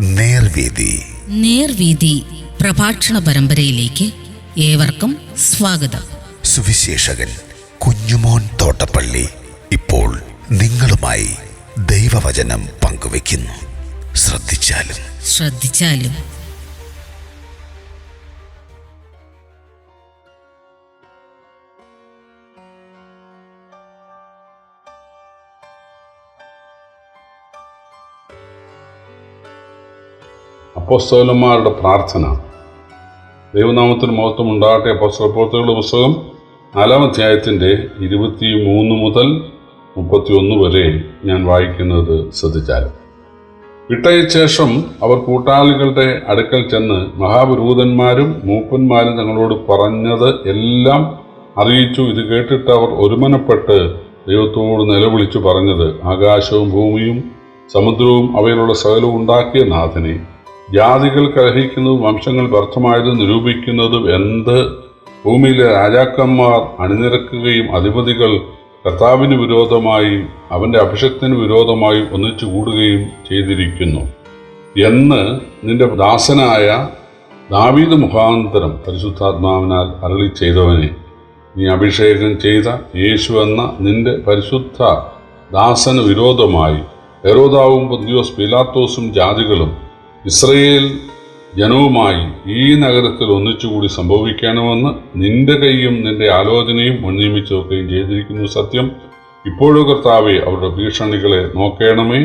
നേർവീതി പ്രഭാഷണ പരമ്പരയിലേക്ക് ഏവർക്കും സ്വാഗതം. സുവിശേഷകൻ കുഞ്ഞുമോൻ തോട്ടപ്പള്ളി ഇപ്പോൾ നിങ്ങളുമായി ദൈവവചനം പങ്കുവെക്കുന്നു. ശ്രദ്ധിച്ചാലും അപ്പോസ്തലന്മാരുടെ പ്രാർത്ഥന. ദൈവനാമത്തിന് മഹത്വം ഉണ്ടാകട്ടെ. അപ്പോസ്തലപ്രവൃത്തികളുടെ പുസ്തകം 4-ാം അധ്യായത്തിൻ്റെ 23 മുതൽ 31 വരെ ഞാൻ വായിക്കുന്നത് ശ്രദ്ധിച്ചാലും. വിട്ടയ ശേഷം അവർ കൂട്ടാളികളുടെ അടുക്കൽ ചെന്ന് മഹാപുരോഹിതന്മാരും മൂപ്പന്മാരും തങ്ങളോട് പറഞ്ഞത് എല്ലാം അറിയിച്ചു. ഇത് കേട്ടിട്ട് അവർ ഒരുമനപ്പെട്ട് ദൈവത്തോട് നിലവിളിച്ചു പറഞ്ഞത്, ആകാശവും ഭൂമിയും സമുദ്രവും അവയിലുള്ള സകലവും ഉണ്ടാക്കിയ നാഥനെ, ജാതികൾ കലഹിക്കുന്നതും വംശങ്ങൾ വ്യർത്ഥമായതും നിരൂപിക്കുന്നതും എന്ത്? ഭൂമിയിലെ രാജാക്കന്മാർ അണിനിരക്കുകയും അധിപതികൾ കർത്താവിന് വിരോധമായി അവൻ്റെ അഭിഷക്തിന് വിരോധമായി ഒന്നിച്ചു കൂടുകയും ചെയ്തിരിക്കുന്നു എന്ന് നിന്റെ ദാസനായ ദാവീദ് മുഖാന്തരം പരിശുദ്ധാത്മാവിനാൽ അരുളി ചെയ്തവനെ, നീ അഭിഷേകം ചെയ്ത യേശു എന്ന നിന്റെ പരിശുദ്ധ ദാസന് വിരോധമായി ഹെരോദാവും പൊന്തിയോസ് പീലാത്തോസും ജാതികളും ഇസ്രയേൽ ജനവുമായി ഈ നഗരത്തിൽ ഒന്നിച്ചുകൂടി സംഭവിക്കണമെന്ന് നിന്റെ കൈയും നിന്റെ ആലോചനയും മുൻനിയമിച്ചൊക്കെയും ചെയ്തിരിക്കുന്നു. സത്യം. ഇപ്പോഴും കർത്താവേ, അവരുടെ ഭീഷണികളെ നോക്കണമേ.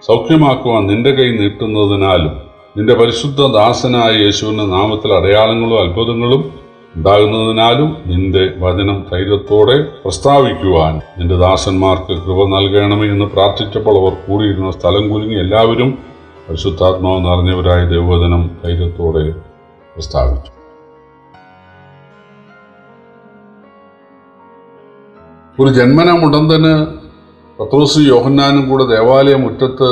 സൗഖ്യമാക്കുവാൻ നിന്റെ കൈ നീട്ടുന്നതിനാലും നിന്റെ പരിശുദ്ധ ദാസനായ യേശുവിൻ്റെ നാമത്തിൽ അടയാളങ്ങളും അത്ഭുതങ്ങളും ഉണ്ടാകുന്നതിനാലും നിന്റെ വചനം ധൈര്യത്തോടെ പ്രസ്താവിക്കുവാൻ നിന്റെ ദാസന്മാർക്ക് കൃപ നൽകണമേ എന്ന് പ്രാർത്ഥിച്ചപ്പോൾ അവർ കൂടിയിരുന്ന സ്ഥലം കുലുങ്ങി എല്ലാവരും പരിശുദ്ധാത്മാവ് നിറഞ്ഞവരായ ദൈവവചനം ധൈര്യത്തോടെ പ്രസ്താവിച്ചു. ഒരു ജന്മന മുടന്തന് പത്രോസും യോഹന്നാനും കൂടെ ദേവാലയ മുറ്റത്ത്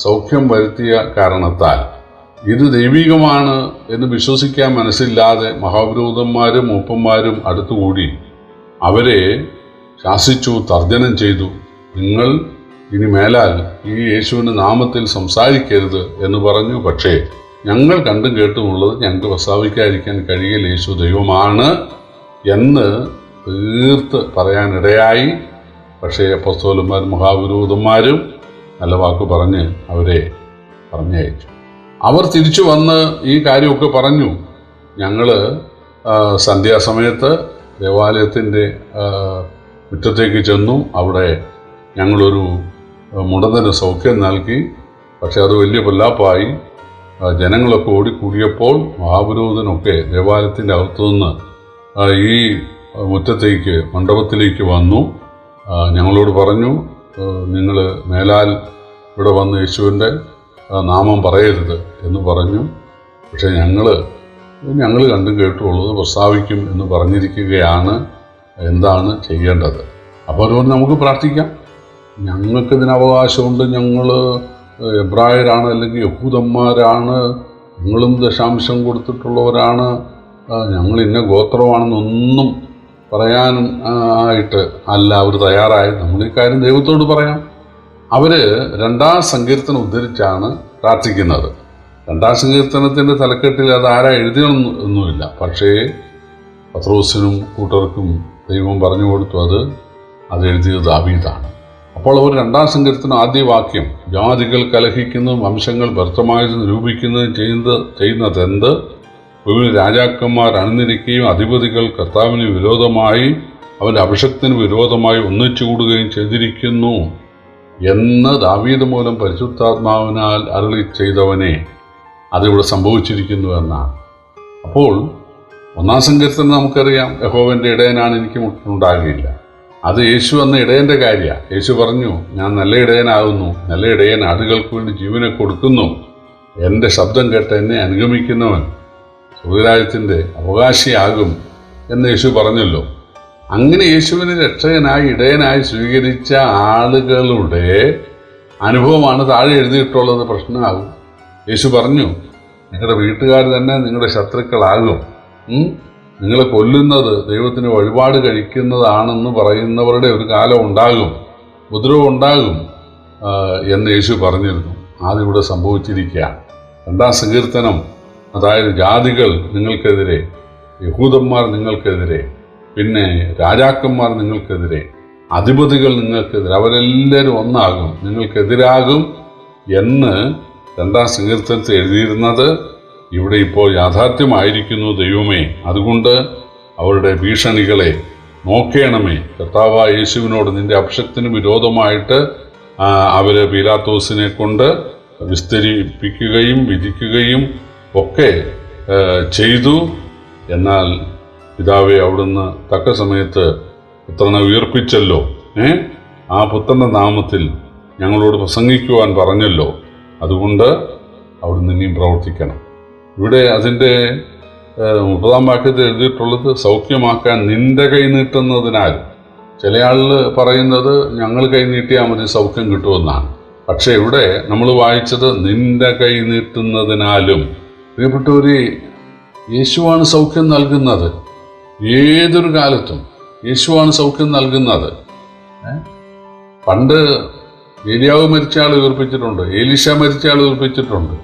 സൗഖ്യം വരുത്തിയ കാരണത്താൽ ഇത് ദൈവികമാണ് എന്ന് വിശ്വസിക്കാൻ മനസ്സില്ലാതെ മഹാപുരോഹിതന്മാരും മൂപ്പന്മാരും അടുത്തുകൂടി അവരെ ശാസിച്ചു, തർജ്ജനം ചെയ്തു. നിങ്ങൾ ഇനി മേലാൽ ഈ യേശുവിൻ്റെ നാമത്തിൽ സംസാരിക്കരുത് എന്ന് പറഞ്ഞു. പക്ഷേ ഞങ്ങൾ കണ്ടും കേട്ടുമുള്ളത് ഞങ്ങൾക്ക് പ്രസ്താവിക്കാതിരിക്കാൻ കഴിയില്ല, യേശു ദൈവമാണ് എന്ന് തീർത്ത് പറയാനിടയായി. പക്ഷേ അപ്പോസ്തലന്മാരും മഹാപുരോഹിതന്മാരും നല്ല വാക്ക് പറഞ്ഞ് അവരെ പറഞ്ഞയച്ചു. അവർ തിരിച്ചു വന്ന് ഈ കാര്യമൊക്കെ പറഞ്ഞു. ഞങ്ങൾ സന്ധ്യാസമയത്ത് ദേവാലയത്തിൻ്റെ മുറ്റത്തേക്ക് ചെന്നു. അവിടെ ഞങ്ങളൊരു മുടന്തന് സൗഖ്യം നൽകി. പക്ഷെ അത് വലിയ പൊല്ലാപ്പായി. ജനങ്ങളൊക്കെ ഓടിക്കൂടിയപ്പോൾ മഹാപുരോഹിതനൊക്കെ ദേവാലയത്തിൻ്റെ അകത്തുനിന്ന് ഈ മുറ്റത്തേക്ക് മണ്ഡപത്തിലേക്ക് വന്നു. ഞങ്ങളോട് പറഞ്ഞു, നിങ്ങൾ മേലാൽ ഇവിടെ വന്ന് യേശുവിൻ്റെ നാമം പറയരുത് എന്ന് പറഞ്ഞു. പക്ഷെ ഞങ്ങൾ കണ്ടും കേട്ടുള്ളത് പ്രസ്താവിക്കും എന്ന് പറഞ്ഞിരിക്കുകയാണ്. എന്താണ് ചെയ്യേണ്ടത്? അപ്പോൾ അതുകൊണ്ട് നമുക്ക് പ്രാർത്ഥിക്കാം. ഞങ്ങൾക്കിതിന് അവകാശമുണ്ട്, ഞങ്ങൾ എബ്രായരാണ് അല്ലെങ്കിൽ യഹൂദന്മാരാണ്, ഞങ്ങളും ദശാംശം കൊടുത്തിട്ടുള്ളവരാണ്, ഞങ്ങൾ ഇന്ന ഗോത്രമാണെന്നൊന്നും പറയാൻ ആയിട്ട് അല്ല അവർ തയ്യാറായി. നമ്മൾ ഈ കാര്യം ദൈവത്തോട് പറയാം. അവർ 2-ാം സങ്കീർത്തനം ഉദ്ധരിച്ചാണ് പ്രാർത്ഥിക്കുന്നത്. 2-ാം സങ്കീർത്തനത്തിൻ്റെ തലക്കെട്ടിൽ അത് ആരാ എഴുതിയൊന്നുമില്ല. പക്ഷേ പത്രോസിനും കൂട്ടർക്കും ദൈവം പറഞ്ഞു കൊടുത്തു അത് എഴുതിയത് ദാവീദാണ്. അപ്പോൾ അവർ 2-ാം സങ്കീർത്തനം ആദ്യ വാക്യം, ജാതികൾ കലഹിക്കുന്നതും വംശങ്ങൾ വ്യർത്ഥമായത് നിരൂപിക്കുന്നതും ചെയ്യുന്നതെന്ത്? ഭൂമിയിൽ രാജാക്കന്മാർ അണിനിരക്കുകയും അധിപതികൾ കർത്താവിന് വിരോധമായി അവൻ്റെ അഭിഷക്തിന് വിരോധമായി ഒന്നിച്ചുകൂടുകയും ചെയ്തിരിക്കുന്നു എന്ന് ദാവീദ് മൂലം പരിശുദ്ധാത്മാവിനാൽ അരുളി ചെയ്തവനെ, അതിവിടെ സംഭവിച്ചിരിക്കുന്നു എന്നാണ്. അപ്പോൾ 1-ാം സങ്കീർത്തനം നമുക്കറിയാം, യഹോവൻ്റെ ഇടയനാണ്, എനിക്ക് മുട്ടുണ്ടാകുകയില്ല. അത് യേശു എന്ന ഇടയൻ്റെ കാര്യമാണ്. യേശു പറഞ്ഞു, ഞാൻ നല്ല ഇടയനാകുന്നു, നല്ല ഇടയൻ ആടുകൾക്ക് വേണ്ടി ജീവനെ കൊടുക്കുന്നു, എൻ്റെ ശബ്ദം കേട്ട് എന്നെ അനുഗമിക്കുന്നവൻ സ്വർഗ്ഗരാജ്യത്തിൻ്റെ അവകാശിയാകും എന്ന് യേശു പറഞ്ഞല്ലോ. അങ്ങനെ യേശുവിനെ രക്ഷകനായി ഇടയനായി സ്വീകരിച്ച ആളുകളുടെ അനുഭവമാണ് താഴെ എഴുതിയിട്ടുള്ളത്. പ്രശ്നമാകും. യേശു പറഞ്ഞു, നിങ്ങളുടെ വീട്ടുകാർ തന്നെ നിങ്ങളുടെ ശത്രുക്കളാകും, നിങ്ങളെ കൊല്ലുന്നത് ദൈവത്തിന് വഴിപാട് കഴിക്കുന്നതാണെന്ന് പറയുന്നവരുടെ ഒരു കാലം ഉണ്ടാകും, ഉപദ്രവം ഉണ്ടാകും എന്ന് യേശു പറഞ്ഞിരുന്നു. അതിവിടെ സംഭവിച്ചിരിക്കുകയാണ്. 2-ാം സങ്കീർത്തനം, അതായത് ജാതികൾ നിങ്ങൾക്കെതിരെ, യഹൂദന്മാർ നിങ്ങൾക്കെതിരെ, പിന്നെ രാജാക്കന്മാർ നിങ്ങൾക്കെതിരെ, അധിപതികൾ നിങ്ങൾക്കെതിരെ, അവരെല്ലാവരും ഒന്നാകും, നിങ്ങൾക്കെതിരാകും എന്ന് 2-ാം സങ്കീർത്തനത്തിൽ എഴുതിയിരുന്നത് ഇവിടെ ഇപ്പോൾ യാഥാർത്ഥ്യമായിരിക്കുന്നു ദൈവമേ. അതുകൊണ്ട് അവരുടെ ഭീഷണികളെ നോക്കേണമേ. കർത്താവായ യേശുവിനോട് നിന്റെ അഭിഷക്തിന് വിരോധമായിട്ട് അവർ പീലാത്തോസിനെ കൊണ്ട് വിസ്തരിപ്പിക്കുകയും വിധിക്കുകയും ഒക്കെ ചെയ്തു. എന്നാൽ പിതാവെ, അവിടുന്ന് തക്ക സമയത്ത് പുത്രനെ ഉയർപ്പിച്ചല്ലോ. ആ പുത്രൻ്റെ നാമത്തിൽ ഞങ്ങളോട് പ്രസംഗിക്കുവാൻ പറഞ്ഞല്ലോ. അതുകൊണ്ട് അവിടുന്ന് ഇനിയും പ്രവർത്തിക്കണം. ഇവിടെ അതിൻ്റെ 30-ാം വാക്യത്തിൽ എഴുതിയിട്ടുള്ളത് സൗഖ്യമാക്കാൻ നിന്റെ കൈ നീട്ടുന്നതിനാൽ. ചില ആളുകൾ പറയുന്നത് ഞങ്ങൾ കൈ നീട്ടിയാൽ മതി സൗഖ്യം കിട്ടുമെന്നാണ്. പക്ഷേ ഇവിടെ നമ്മൾ വായിച്ചത് നിന്റെ കൈ നീട്ടുന്നതിനാലും. പ്രിയപ്പെട്ടവര്, യേശുവാണ് സൗഖ്യം നൽകുന്നത്. ഏതൊരു കാലത്തും യേശുവാണ് സൗഖ്യം നൽകുന്നത്. പണ്ട് ഏലിയാവ് മരിച്ച ആൾ ഉയർപ്പിച്ചിട്ടുണ്ട്, ഏലീശ മരിച്ച ആൾ ഉയർപ്പിച്ചിട്ടുണ്ട്,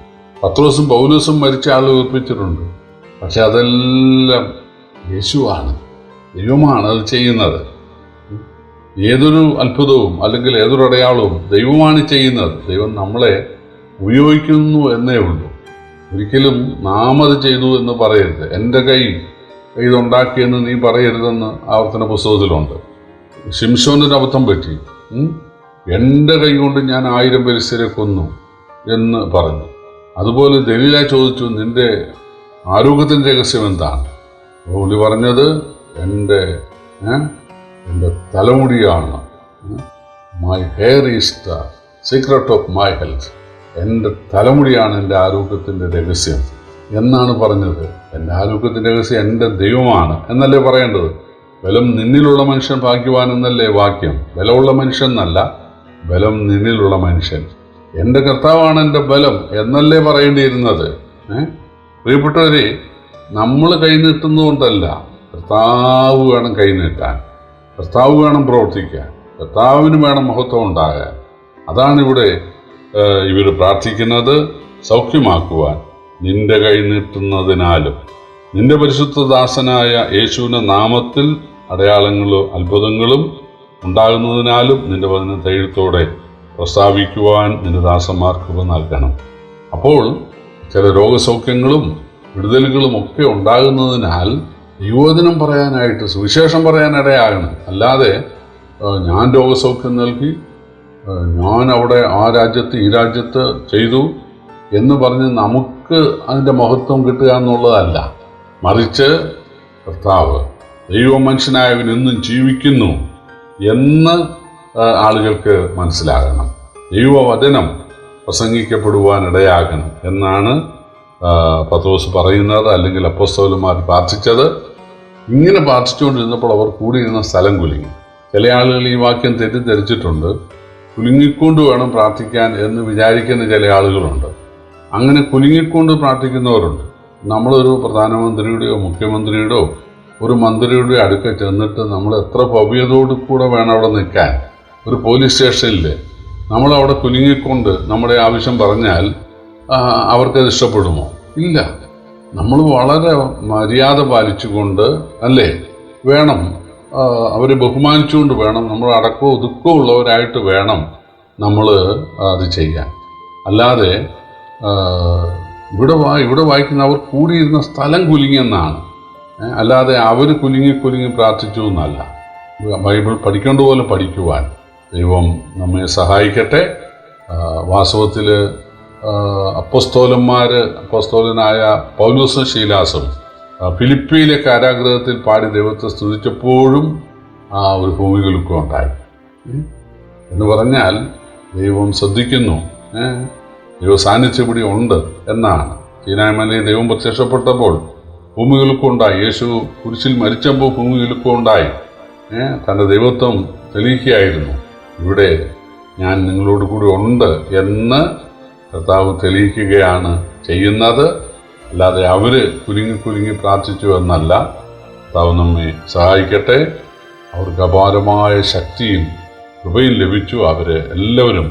പത്രോസും പൗലോസും മരിച്ച ആൾ ഉയർപ്പിച്ചിട്ടുണ്ട്. പക്ഷെ അതെല്ലാം യേശുവാണ്, ദൈവമാണ് അത് ചെയ്യുന്നത്. ഏതൊരു അത്ഭുതവും അല്ലെങ്കിൽ ഏതൊരു അടയാളവും ദൈവമാണ് ചെയ്യുന്നത്. ദൈവം നമ്മളെ ഉപയോഗിക്കുന്നു എന്നേ ഉള്ളൂ. ഒരിക്കലും നാം അത് ചെയ്തു എന്ന് പറയരുത്. എൻ്റെ കൈ ഇതുണ്ടാക്കിയെന്ന് നീ പറയരുതെന്ന് ആവർത്തന പുസ്തകത്തിലുണ്ട്. ശിംശോനൊരു അബദ്ധം പറ്റി. എൻ്റെ കൈ കൊണ്ട് ഞാൻ 1000 ഫെലിസ്ത്യരെ കൊന്നു എന്ന് പറഞ്ഞു. അതുപോലെ ദലീല ചോദിച്ചു, നിന്റെ ആരോഗ്യത്തിൻ്റെ രഹസ്യം എന്താണ്? പുള്ളി പറഞ്ഞത് എൻ്റെ തലമുടിയാണ്. My hair is the secret of my health. എൻ്റെ തലമുടിയാണ് എൻ്റെ ആരോഗ്യത്തിൻ്റെ രഹസ്യം എന്നാണ് പറഞ്ഞത്. എൻ്റെ ആരോഗ്യത്തിൻ്റെ രഹസ്യം എൻ്റെ ദൈവമാണ് എന്നല്ലേ പറയേണ്ടത്. ബലം നിന്നിലുള്ള മനുഷ്യൻ ഭാഗ്യവാൻ എന്നല്ലേ വാക്യം. ബലമുള്ള മനുഷ്യൻ എന്നല്ല, ബലം നിന്നിലുള്ള മനുഷ്യൻ. എൻ്റെ കർത്താവാണ് എൻ്റെ ബലം എന്നല്ലേ പറയേണ്ടിയിരുന്നത്. പ്രിയപ്പെട്ടവരെ, നമ്മൾ കൈനീട്ടുന്നതുകൊണ്ടല്ല, കർത്താവ് വേണം കൈനീട്ടാൻ, കർത്താവ് വേണം പ്രവർത്തിക്കാൻ, കർത്താവിന് വേണം മഹത്വം ഉണ്ടാകാൻ. അതാണിവിടെ ഇവർ പ്രാർത്ഥിക്കുന്നത്, സൗഖ്യമാക്കുവാൻ നിന്റെ കൈ നീട്ടുന്നതിനാലും നിന്റെ പരിശുദ്ധദാസനായ യേശുവിൻ്റെ നാമത്തിൽ അടയാളങ്ങളും അത്ഭുതങ്ങളും ഉണ്ടാകുന്നതിനാലും നിന്റെ വചനം ധൈര്യത്തോടെ പ്രസ്താവിക്കുവാൻ നിന്റെ ദാസന്മാർക്ക് നൽകണം. അപ്പോൾ ചില രോഗസൗഖ്യങ്ങളും വിടുതലുകളും ഒക്കെ ഉണ്ടാകുന്നതിനാൽ ദൈവവചനം പറയാനായിട്ട്, സുവിശേഷം പറയാനിടയാകണം. അല്ലാതെ ഞാൻ രോഗസൗഖ്യം നൽകി, ഞാൻ അവിടെ ആ രാജ്യത്ത് ഈ രാജ്യത്ത് ചെയ്തു എന്ന് പറഞ്ഞ് നമുക്ക് അതിൻ്റെ മഹത്വം കിട്ടുക എന്നുള്ളതല്ല. മറിച്ച് കർത്താവ് ദൈവ മനുഷ്യനായവൻ എന്നും ജീവിക്കുന്നു എന്ന് ആളുകൾക്ക് മനസ്സിലാകണം. ദൈവവചനം പ്രസംഗിക്കപ്പെടുവാനിടയാകണം എന്നാണ് പത്രോസ് പറയുന്നത്, അല്ലെങ്കിൽ അപ്പോസ്തലന്മാർ പ്രാർത്ഥിച്ചത്. ഇങ്ങനെ പ്രാർത്ഥിച്ചുകൊണ്ടിരുന്നപ്പോൾ അവർ കൂടിയിരുന്ന സ്ഥലം കുലുങ്ങി. ചില ആളുകൾ ഈ വാക്യം തെറ്റിദ്ധരിച്ചിട്ടുണ്ട്. കുലുങ്ങിക്കൊണ്ട് വേണം പ്രാർത്ഥിക്കാൻ എന്ന് വിചാരിക്കുന്ന ചില ആളുകളുണ്ട്. അങ്ങനെ കുലുങ്ങിക്കൊണ്ട് പ്രാർത്ഥിക്കുന്നവരുണ്ട്. നമ്മളൊരു പ്രധാനമന്ത്രിയുടെയോ മുഖ്യമന്ത്രിയുടെയോ ഒരു മന്ത്രിയുടെ അടുക്ക ചെന്നിട്ട് നമ്മൾ എത്ര ഭവ്യതയോടു കൂടെ വേണം അവിടെ നിൽക്കാൻ. ഒരു പോലീസ് സ്റ്റേഷനിൽ നമ്മളവിടെ കുലുങ്ങിക്കൊണ്ട് നമ്മുടെ ആവശ്യം പറഞ്ഞാൽ അവർക്കത് ഇഷ്ടപ്പെടുമോ? ഇല്ല. നമ്മൾ വളരെ മര്യാദ പാലിച്ചുകൊണ്ട് അല്ലേ വേണം, അവരെ ബഹുമാനിച്ചുകൊണ്ട് വേണം, നമ്മൾ അടക്കവും ഒതുക്കവും ഉള്ളവരായിട്ട് വേണം നമ്മൾ അത് ചെയ്യാൻ. അല്ലാതെ ഇവിടെ വായിക്കുന്ന അവർ കൂടിയിരുന്ന സ്ഥലം കുലുങ്ങിയെന്നാണ്, അല്ലാതെ അവർ കുലുങ്ങി പ്രാർത്ഥിച്ചു എന്നല്ല. ബൈബിൾ പഠിക്കേണ്ട പോലെ പഠിക്കുവാൻ ദൈവം നമ്മെ സഹായിക്കട്ടെ. വാസ്തവത്തിൽ അപ്പോസ്തലനായ പൗലോസും ശീലാസും ഫിലിപ്പിയിലെ കാരാഗൃഹത്തിൽ പാടി ദൈവത്തെ സ്തുതിച്ചപ്പോഴും ഒരു ഭൂമികുലുക്കം ഉണ്ടായി എന്ന് പറഞ്ഞാൽ ദൈവം ശ്രദ്ധിക്കുന്നു, ദൈവ സാന്നിധ്യം ഇവിടെ ഉണ്ട് എന്നാണ്. സീനായ്മലയിൽ ദൈവം പ്രത്യക്ഷപ്പെട്ടപ്പോൾ ഭൂമികുലുക്കം ഉണ്ടായി. യേശു കുരിശിൽ മരിച്ചപ്പോൾ ഭൂമികുലുക്കം ഉണ്ടായി. തൻ്റെ ദൈവത്വം തെളിയിക്കുകയായിരുന്നു. ഇവിടെ ഞാൻ നിങ്ങളോട് കൂടി ഉണ്ട് എന്ന് കർത്താവ് തെളിയിക്കുകയാണ് ചെയ്യുന്നത്. അല്ലാതെ അവർ കുലുങ്ങി പ്രാർത്ഥിച്ചു എന്നല്ല. കർത്താവ് നമ്മെ സഹായിക്കട്ടെ. അവർക്ക് അപാരമായ ശക്തിയും കൃപയും ലഭിച്ചു. അവർ എല്ലാവരും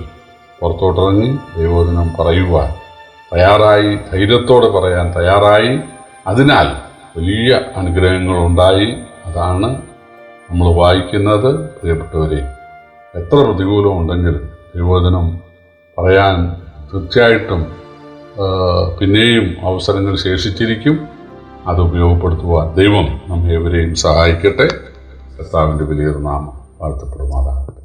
പുറത്തോട്ടിറങ്ങി ദൈവവചനം പറയുവാൻ തയ്യാറായി, ധൈര്യത്തോടെ പറയാൻ തയ്യാറായി. അതിനാൽ വലിയ അനുഗ്രഹങ്ങളുണ്ടായി. അതാണ് നമ്മൾ വായിക്കുന്നത്. പ്രിയപ്പെട്ടവരെ, എത്ര പ്രതികൂലമുണ്ടെങ്കിലും ദൈവവചനം പറയാൻ തീർച്ചയായിട്ടും പിന്നെയും അവസരങ്ങൾ ശേഷിച്ചിരിക്കും. അത് ഉപയോഗപ്പെടുത്തുവാൻ ദൈവം നമ്മെ ഏവരെയും സഹായിക്കട്ടെ. കർത്താവിൻ്റെ വലിയൊരു നാമം വാഴ്ത്തപ്പെടുമാറാകട്ടെ.